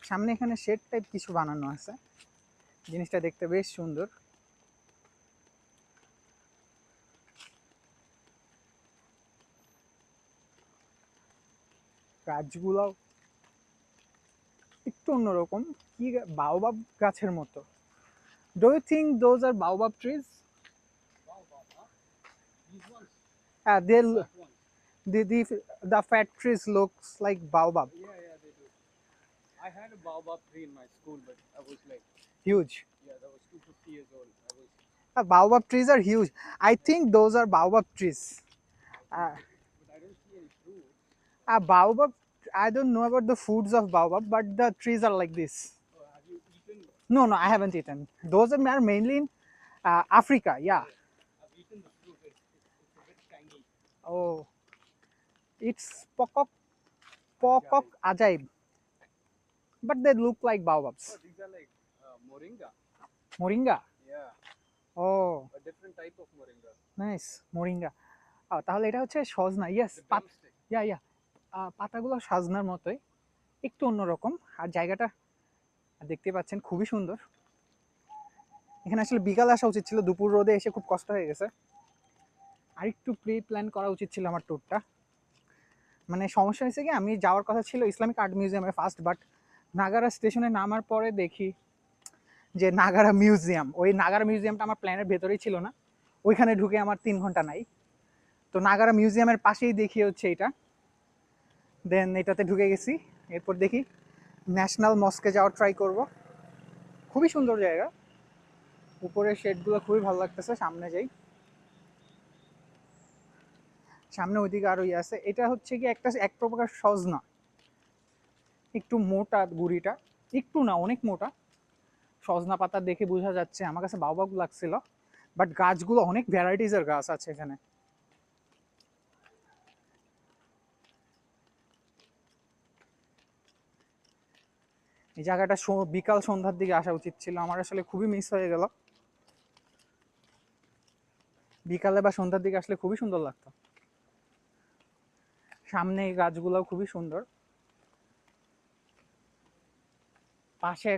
সামনে এখানে shade type কিছু বানানো আছে, জিনিসটা দেখতে বেশ সুন্দর। গাছগুলো একটু অন্যরকম, কি বাওবাব গাছের মতো। Do you think those are baobab trees? These ones, হ্যাঁ, দে fat ones. the fat trees looks like baobab. Yeah, they do. I had a baobab tree in my school, but I was like, Huge. yeah, that was 250 years old. I was, Baobab trees are huge. I think those are baobab trees. Uh, but I don't see any fruit. Baobab, I don't know about the foods of baobab, but the trees are like this. Oh, have you eaten? No, I haven't eaten. Those are mainly in Africa, yeah. I've eaten the fruit. It's a bit tangy. Oh, it's Pokok ajaib, but they look like baobabs. Oh, these are like moringa. Moringa. Yeah, Oh, a different type of moringa. nice. Moringa. তাহলে এটা হচ্ছে সজনা, yes. The drumstick. ইয়া পাতাগুলো সজনার মতোই, একটু অন্যরকম। আর জায়গাটা দেখতে পাচ্ছেন খুবই সুন্দর। এখানে আসলে বিকালে আসা উচিত ছিল, দুপুর রোদে এসে খুব কষ্ট হয়ে গেছে। আর একটু প্রি প্ল্যান করা উচিত ছিল আমার ট্যুরটা। মানে সমস্যা হয়েছে কি, আমি যাওয়ার কথা ছিল ইসলামিক আর্ট মিউজিয়ামে ফার্স্ট, বাট নাগারা স্টেশনে নামার পরে দেখি যে নাগারা মিউজিয়াম, ওই নাগারা মিউজিয়ামটা আমার প্ল্যানের ভেতরেই ছিল না। ওইখানে ঢুকে আমার 3 ঘন্টা নাই। তো নাগারা মিউজিয়ামের পাশেই দেখি হচ্ছে এটা, দেন এটাতে ঢুকে গেছি। এরপর দেখি ন্যাশনাল মস্কে যাওয়ার ট্রাই করব। খুবই সুন্দর জায়গা, উপরের শেডগুলো খুবই ভালো লাগতেছে। সামনে যাই, সামনে ওইদিকে আরো ইয়ে আছে। এটা হচ্ছে কি একটা এক প্রকার সজনা, একটু মোটা গুড়িটা, একটু না অনেক মোটা। সজনা পাতা দেখে বোঝা যাচ্ছে, আমার কাছে বাবু লাগছিল, বাট গাছগুলো অনেক ভ্যারাইটিসের গাছ আছে এখানে। এই জায়গাটা বিকাল সন্ধ্যার দিকে আসা উচিত ছিল আমার, আসলে খুবই মিস হয়ে গেল। বিকালে বা সন্ধ্যার দিকে আসলে খুবই সুন্দর লাগতো। সামনে এই গাছগুলো খুবই সুন্দর, পাশে